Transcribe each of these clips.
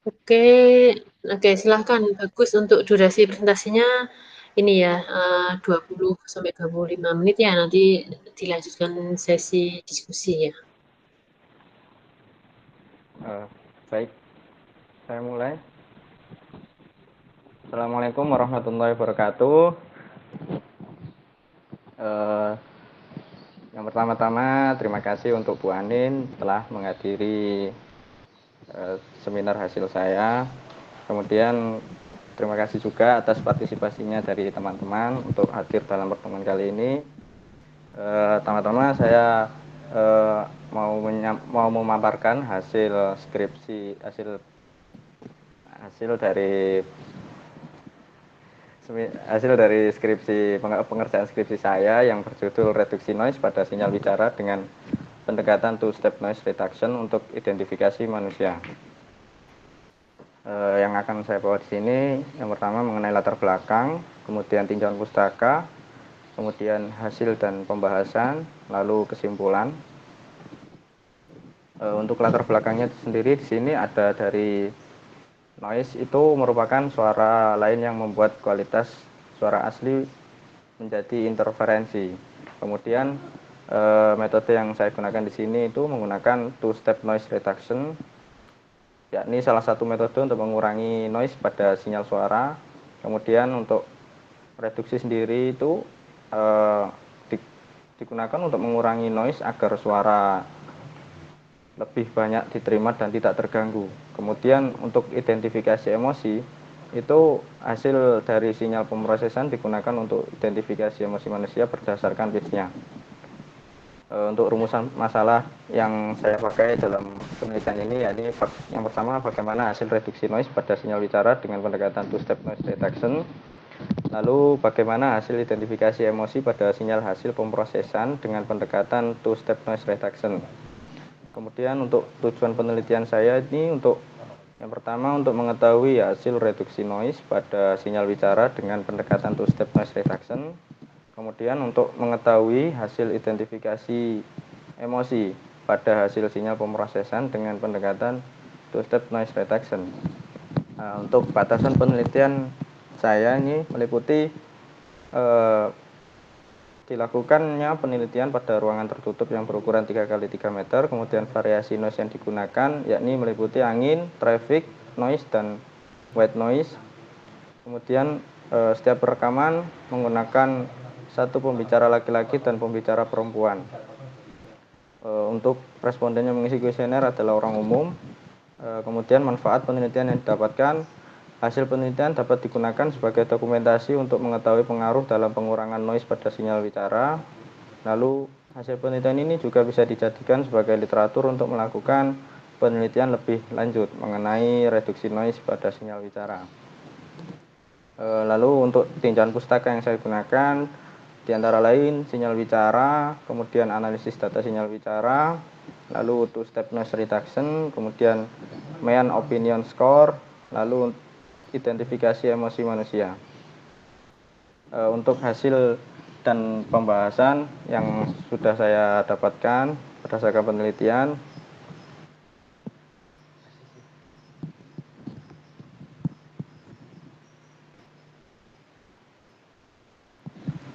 Oke, oke silahkan. Bagus untuk durasi presentasinya ini ya, 20 sampai 25 menit ya, nanti dilanjutkan sesi diskusi ya. Baik, saya mulai. Assalamualaikum warahmatullahi wabarakatuh. Yang pertama-tama terima kasih untuk Bu Anin telah menghadiri seminar hasil saya. Kemudian terima kasih juga atas partisipasinya dari teman-teman untuk hadir dalam pertemuan kali ini. Pertama-tama saya mau memaparkan hasil skripsi hasil dari pengerjaan skripsi saya yang berjudul reduksi noise pada sinyal bicara dengan pendekatan two-step noise reduction untuk identifikasi manusia. Yang akan saya bawa di sini yang pertama mengenai latar belakang, kemudian tinjauan pustaka, kemudian hasil dan pembahasan, lalu kesimpulan. Untuk latar belakangnya sendiri di sini ada dari noise itu merupakan suara lain yang membuat kualitas suara asli menjadi interferensi. Kemudian metode yang saya gunakan di sini itu menggunakan two-step noise reduction, yakni salah satu metode untuk mengurangi noise pada sinyal suara. Kemudian untuk reduksi sendiri itu digunakan untuk mengurangi noise agar suara lebih banyak diterima dan tidak terganggu. Kemudian untuk identifikasi emosi itu hasil dari sinyal pemrosesan digunakan untuk identifikasi emosi manusia berdasarkan pitch-nya. Untuk rumusan masalah yang saya pakai dalam penelitian ini yakni yang pertama bagaimana hasil reduksi noise pada sinyal bicara dengan pendekatan two-step noise reduction. Lalu bagaimana hasil identifikasi emosi pada sinyal hasil pemrosesan dengan pendekatan two-step noise reduction. Kemudian untuk tujuan penelitian saya ini untuk yang pertama untuk mengetahui hasil reduksi noise pada sinyal bicara dengan pendekatan two-step noise reduction. Kemudian untuk mengetahui hasil identifikasi emosi pada hasil sinyal pemrosesan dengan pendekatan two-step noise reduction. Nah, untuk batasan penelitian saya ini meliputi dilakukannya penelitian pada ruangan tertutup yang berukuran 3x3 meter, kemudian variasi noise yang digunakan yakni meliputi angin, traffic, noise, dan white noise. Kemudian setiap rekaman menggunakan satu pembicara laki-laki dan pembicara perempuan. Untuk responden yang mengisi kuesioner adalah orang umum. Kemudian manfaat penelitian yang didapatkan, hasil penelitian dapat digunakan sebagai dokumentasi untuk mengetahui pengaruh dalam pengurangan noise pada sinyal bicara. Lalu hasil penelitian ini juga bisa dijadikan sebagai literatur untuk melakukan penelitian lebih lanjut mengenai reduksi noise pada sinyal bicara. Lalu untuk tinjauan pustaka yang saya gunakan di antara lain sinyal bicara, kemudian analisis data sinyal bicara, lalu two-step noise reduction, kemudian Mean opinion score, lalu identifikasi emosi manusia. Untuk hasil dan pembahasan yang sudah saya dapatkan berdasarkan penelitian,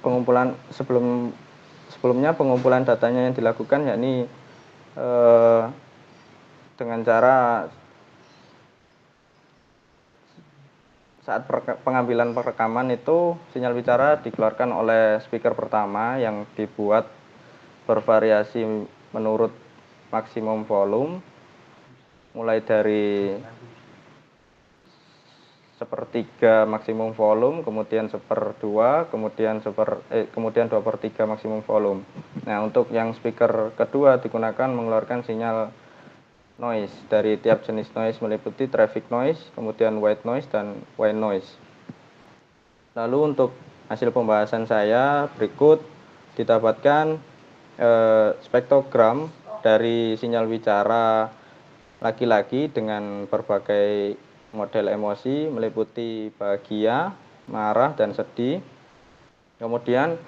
pengumpulan sebelumnya pengumpulan datanya yang dilakukan yakni dengan cara saat pengambilan perekaman itu sinyal bicara dikeluarkan oleh speaker pertama yang dibuat bervariasi menurut maksimum volume mulai dari sepertiga maksimum volume, kemudian seperdua, kemudian 2/3 maksimum volume. Nah, untuk yang speaker kedua digunakan mengeluarkan sinyal noise dari tiap jenis noise meliputi traffic noise, kemudian white noise dan white noise. Lalu untuk hasil pembahasan saya berikut didapatkan spektrogram dari sinyal bicara laki-laki dengan berbagai model emosi meliputi bahagia, marah, dan sedih. Kemudian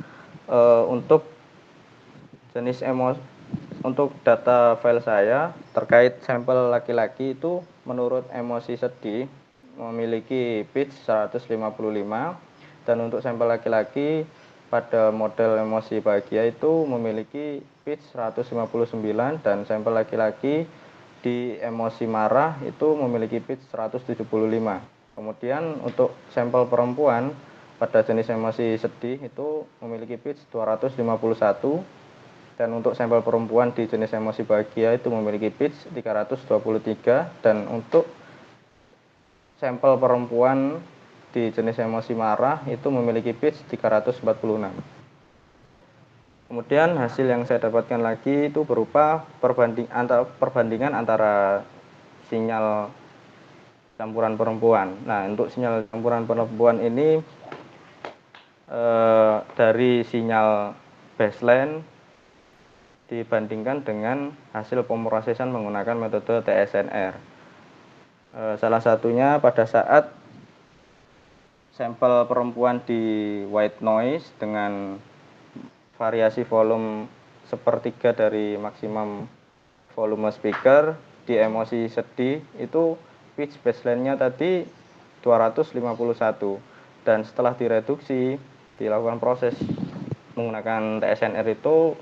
untuk jenis emosi untuk data file saya terkait sampel laki-laki itu menurut emosi sedih memiliki pitch 155 dan untuk sampel laki-laki pada model emosi bahagia itu memiliki pitch 159 dan sampel laki-laki di emosi marah itu memiliki pitch 175. Kemudian untuk sampel perempuan pada jenis emosi sedih itu memiliki pitch 251 dan untuk sampel perempuan di jenis emosi bahagia itu memiliki pitch 323 dan untuk sampel perempuan di jenis emosi marah itu memiliki pitch 346. Kemudian hasil yang saya dapatkan lagi itu berupa perbandingan antara sinyal campuran perempuan. Nah, untuk sinyal campuran perempuan ini dari sinyal baseline dibandingkan dengan hasil pemrosesan menggunakan metode TSNR. Salah satunya pada saat sampel perempuan di white noise dengan variasi volume sepertiga dari maksimum volume speaker di emosi sedih itu pitch baseline-nya tadi 251 dan setelah direduksi dilakukan proses menggunakan TSNR itu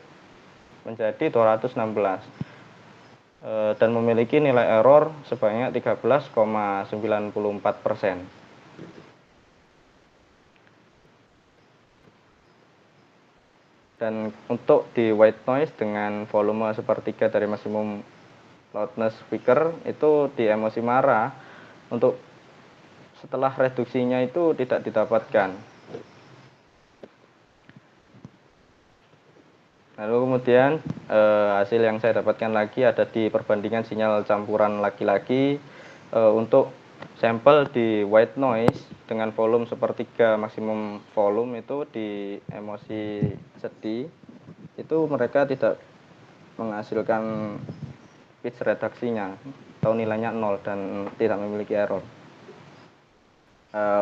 menjadi 216 dan memiliki nilai error sebanyak 13,94%. Dan untuk di white noise dengan volume sepertiga dari maksimum loudness speaker itu di emosi marah untuk setelah reduksinya itu tidak didapatkan. Lalu kemudian hasil yang saya dapatkan lagi ada di perbandingan sinyal campuran laki-laki untuk sampel di white noise dengan volume sepertiga maksimum volume itu di emosi sedih itu mereka tidak menghasilkan pitch reduksinya atau nilainya 0 dan tidak memiliki error.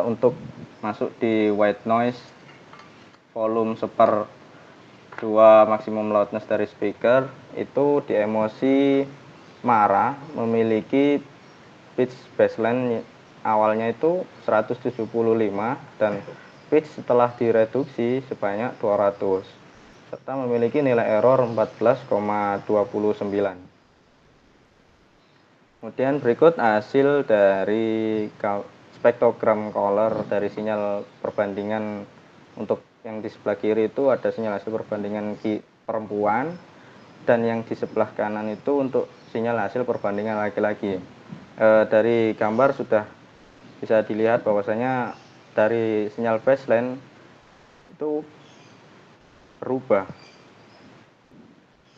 Untuk masuk di white noise volume 1/2 maksimum loudness dari speaker itu di emosi marah memiliki pitch baseline awalnya itu 175 dan pitch setelah direduksi sebanyak 200 serta memiliki nilai error 14,29. Kemudian berikut hasil dari spektrogram color dari sinyal perbandingan untuk yang di sebelah kiri itu ada sinyal hasil perbandingan perempuan dan yang di sebelah kanan itu untuk sinyal hasil perbandingan laki-laki. Dari gambar sudah bisa dilihat bahwasanya dari sinyal baseline itu berubah.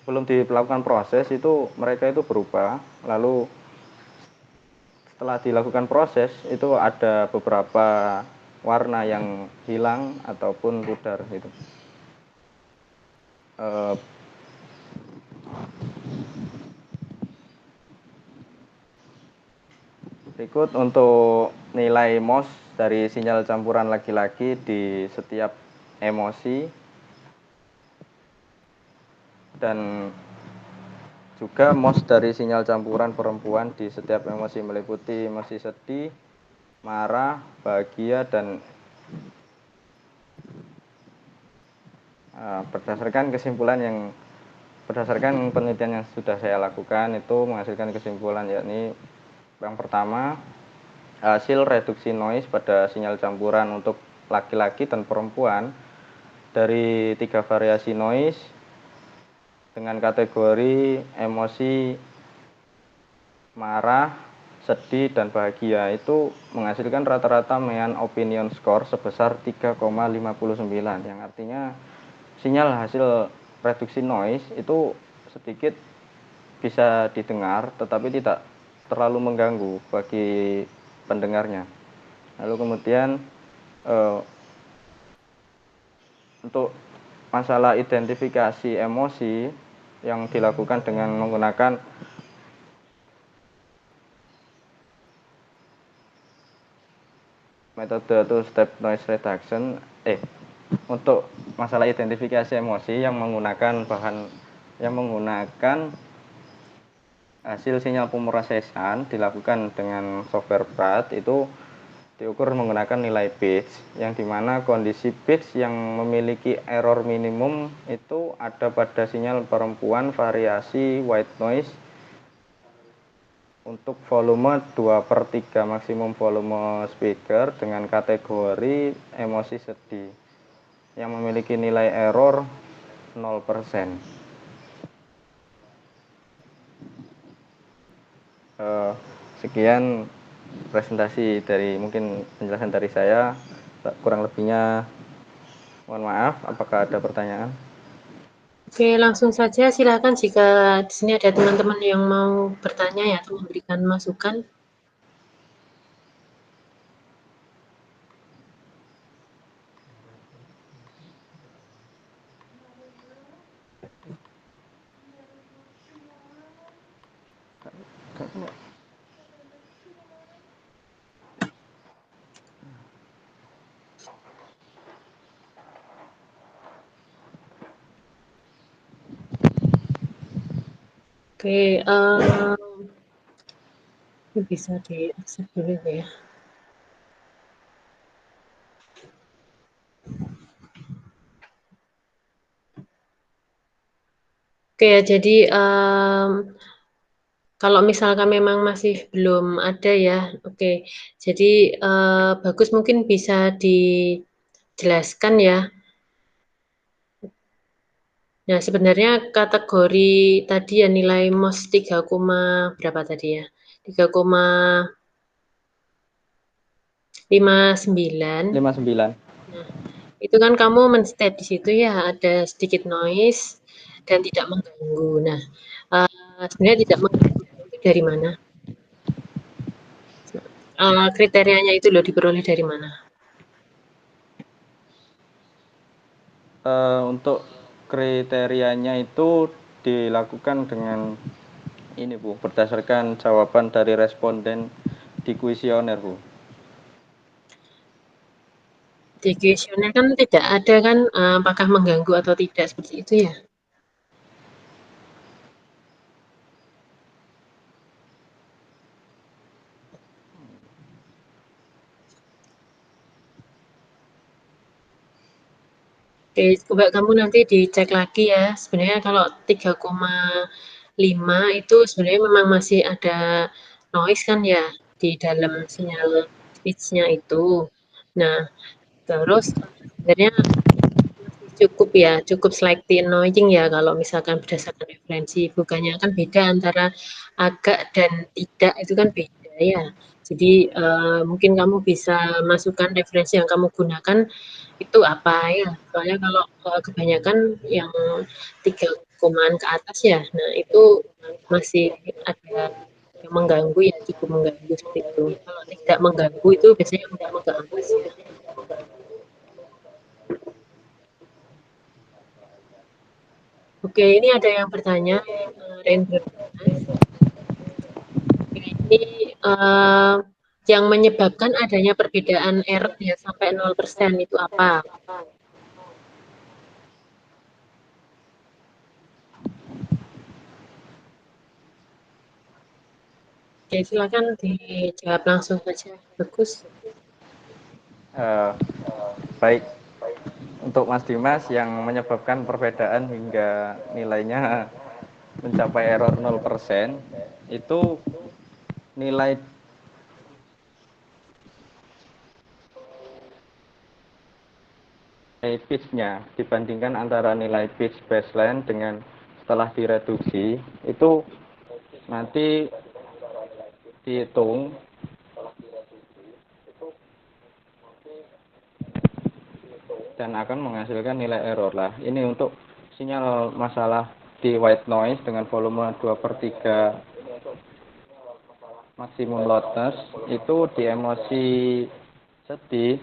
Sebelum dilakukan proses itu mereka itu berubah, lalu setelah dilakukan proses itu ada beberapa warna yang hilang ataupun pudar gitu. Berikut untuk nilai MOS dari sinyal campuran laki-laki di setiap emosi dan juga MOS dari sinyal campuran perempuan di setiap emosi meliputi emosi sedih, marah, bahagia, dan berdasarkan penelitian yang sudah saya lakukan itu menghasilkan kesimpulan yakni yang pertama hasil reduksi noise pada sinyal campuran untuk laki-laki dan perempuan dari 3 variasi noise dengan kategori emosi marah, sedih, dan bahagia itu menghasilkan rata-rata mean opinion score sebesar 3,59 yang artinya sinyal hasil reduksi noise itu sedikit bisa didengar tetapi tidak terlalu mengganggu bagi pendengarnya. Lalu kemudian untuk masalah identifikasi emosi yang dilakukan dengan menggunakan metode two step noise reduction untuk masalah identifikasi emosi yang menggunakan bahan yang menggunakan hasil sinyal pemrosesan dilakukan dengan software BRAT itu diukur menggunakan nilai pitch, yang dimana kondisi pitch yang memiliki error minimum itu ada pada sinyal perempuan variasi white noise untuk volume 2/3 maksimum volume speaker dengan kategori emosi sedih yang memiliki nilai error 0%. Sekian presentasi dari mungkin penjelasan dari saya, kurang lebihnya mohon maaf. Apakah ada pertanyaan? Oke, langsung saja silakan jika di sini ada teman-teman yang mau bertanya ya atau memberikan masukan. Oke, ini bisa di-accept dulu ya. Oke ya, jadi kalau misalkan memang masih belum ada ya, oke. Jadi bagus mungkin bisa dijelaskan ya. Nah, sebenarnya kategori tadi ya nilai MOS 3, berapa tadi ya? 3,59. 59. Nah, itu kan kamu men-state di situ ya ada sedikit noise dan tidak mengganggu. Nah, sebenarnya tidak mengganggu itu dari mana? Kriterianya itu loh diperoleh dari mana? Untuk kriterianya itu dilakukan dengan ini Bu, berdasarkan jawaban dari responden di kuesioner Bu. Di kuesioner kan tidak ada kan apakah mengganggu atau tidak seperti itu ya? Oke, coba kamu nanti dicek lagi ya. Sebenarnya kalau 3,5 itu sebenarnya memang masih ada noise kan ya di dalam sinyal speech-nya itu. Nah, terus sebenarnya masih cukup ya, cukup slightly annoying ya kalau misalkan berdasarkan referensi. Bukannya kan beda antara agak dan tidak itu kan beda ya. Jadi mungkin kamu bisa masukkan referensi yang kamu gunakan itu apa ya. Soalnya kalau kebanyakan yang 3 komaan ke atas ya, nah itu masih ada yang mengganggu ya, cukup mengganggu seperti itu. Kalau tidak mengganggu itu biasanya udah mau ke atas ya. Oke, ini ada yang bertanya, Rainbow Mas. Ini yang menyebabkan adanya perbedaan error ya sampai 0% itu apa? Oke, silakan dijawab langsung saja. Bagus. Baik, untuk Mas Dimas yang menyebabkan perbedaan hingga nilainya mencapai error 0%, itu nilai pitch-nya dibandingkan antara nilai pitch baseline dengan setelah direduksi itu nanti dihitung dan akan menghasilkan nilai error lah. Ini untuk sinyal masalah di white noise dengan volume 2/3 maksimum loudness itu di emosi sedih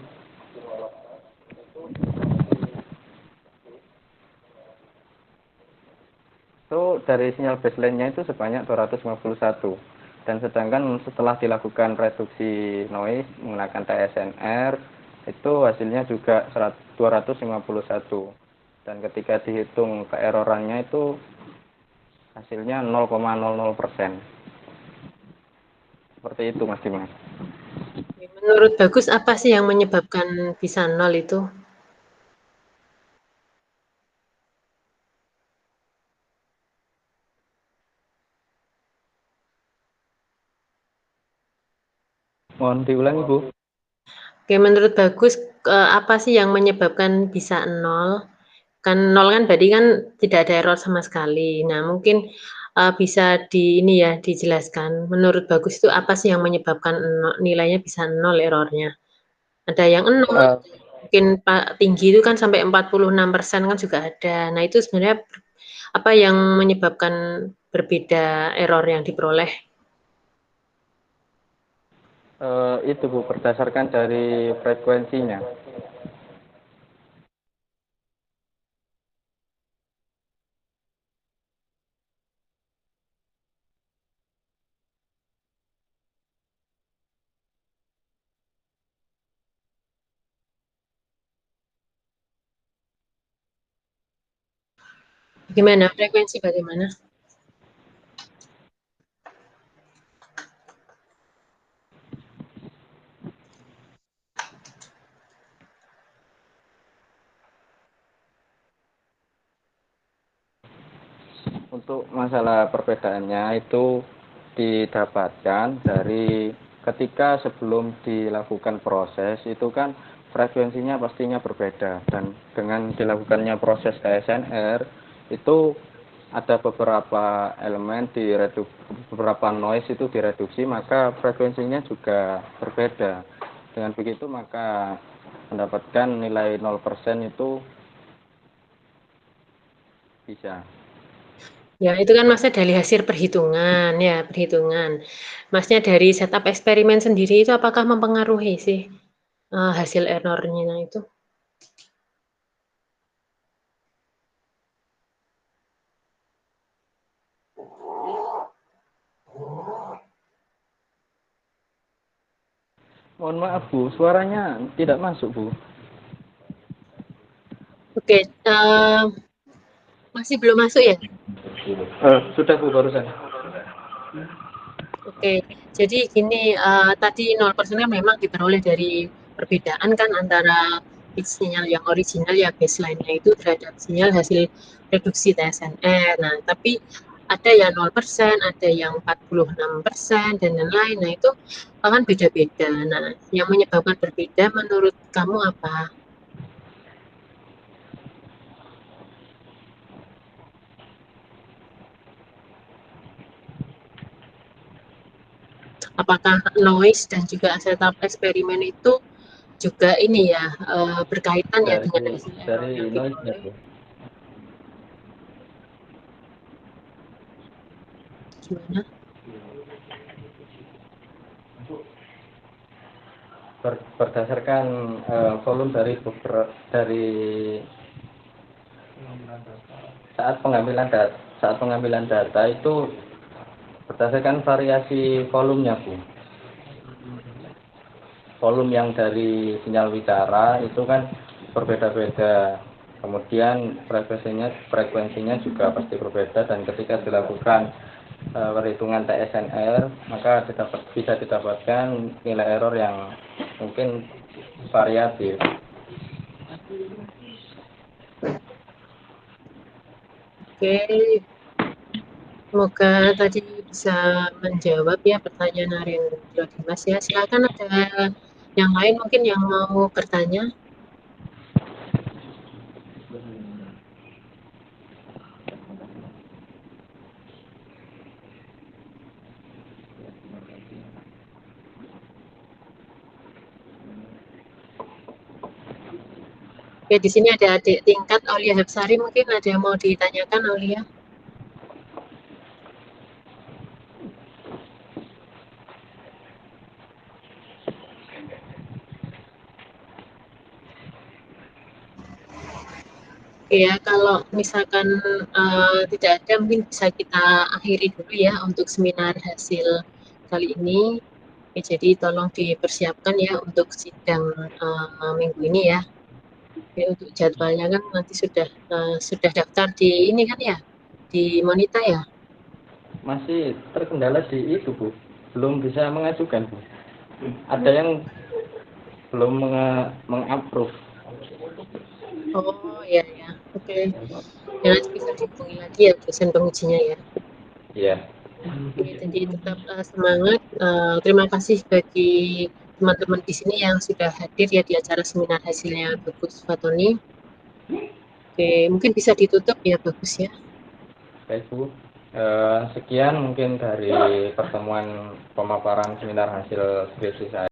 itu dari sinyal baseline-nya itu sebanyak 251, dan sedangkan setelah dilakukan reduksi noise menggunakan TSNR itu hasilnya juga 251, dan ketika dihitung keerorannya itu hasilnya 0,00%. Seperti itu Mas Dimas. Menurut Bagus apa sih yang menyebabkan bisa nol itu? Mohon diulangi Bu. Oke, menurut Bagus apa sih yang menyebabkan bisa nol? Kan nol kan berarti kan tidak ada error sama sekali. Nah, mungkin bisa dijelaskan. Menurut Bagus itu apa sih yang menyebabkan nilainya bisa nol errornya? Ada yang nol, mungkin tinggi itu kan sampai 46% kan juga ada. Nah, itu sebenarnya apa yang menyebabkan berbeda error yang diperoleh? Itu Bu, berdasarkan dari frekuensinya. Gimana? Frekuensi bagaimana? Untuk masalah perbedaannya itu didapatkan dari ketika sebelum dilakukan proses itu kan frekuensinya pastinya berbeda, dan dengan dilakukannya proses KSNR itu ada beberapa elemen beberapa noise itu direduksi, maka frekuensinya juga berbeda. Dengan begitu maka mendapatkan nilai 0% itu bisa. Ya, itu kan Masnya dari hasil perhitungan, ya, perhitungan. Masnya dari setup eksperimen sendiri itu apakah mempengaruhi sih hasil errornya itu? Mohon maaf Bu, suaranya tidak masuk Bu. Oke, masih belum masuk ya? Sudah Bu barusan. Oke, jadi gini, tadi 0% kan memang diperoleh dari perbedaan kan antara pitch sinyal yang original ya baseline-nya itu terhadap sinyal hasil reduksi TSNR. Nah, tapi ada yang 0%, ada yang 46%, dan lain-lain. Nah, itu kan beda-beda. Nah, yang menyebabkan berbeda menurut kamu apa? Apakah noise dan juga setup eksperimen itu juga ini ya berkaitan ya dengan hasil error Dari yang noise-nya diperoleh? Bu. Gimana? Berdasarkan volume dari saat pengambilan data itu berdasarkan variasi volumenya Bu. Volume yang dari sinyal bicara itu kan berbeda-beda. Kemudian frekuensinya juga pasti berbeda, dan ketika dilakukan perhitungan TSNR maka bisa didapatkan nilai error yang mungkin variatif. Oke, semoga tadi bisa menjawab ya pertanyaan Narendra Dimas ya. Silakan ada yang lain mungkin yang mau bertanya. Oke, di sini ada adik tingkat Aulia Hapsari, mungkin ada yang mau ditanyakan Aulia. Ya, kalau misalkan tidak ada, mungkin bisa kita akhiri dulu ya untuk seminar hasil kali ini. Ya, jadi tolong dipersiapkan ya untuk sidang minggu ini ya. Ya, untuk jadwalnya kan nanti sudah daftar di ini kan ya, di Monita ya. masih terkendala di itu, Bu. Belum bisa mengajukan, Bu. Ada yang belum mengapprove. Oh, ya ya, oke. Ya, nanti bisa dihubungi lagi ya dosen pengujinya ya. Iya. Oke, jadi tetap semangat. Terima kasih bagi teman-teman di sini yang sudah hadir ya di acara seminar hasilnya Bagus Fatoni. Oke, mungkin bisa ditutup ya Bagus ya. Baik, Bu. Sekian mungkin dari pertemuan pemaparan seminar hasil skripsi saya.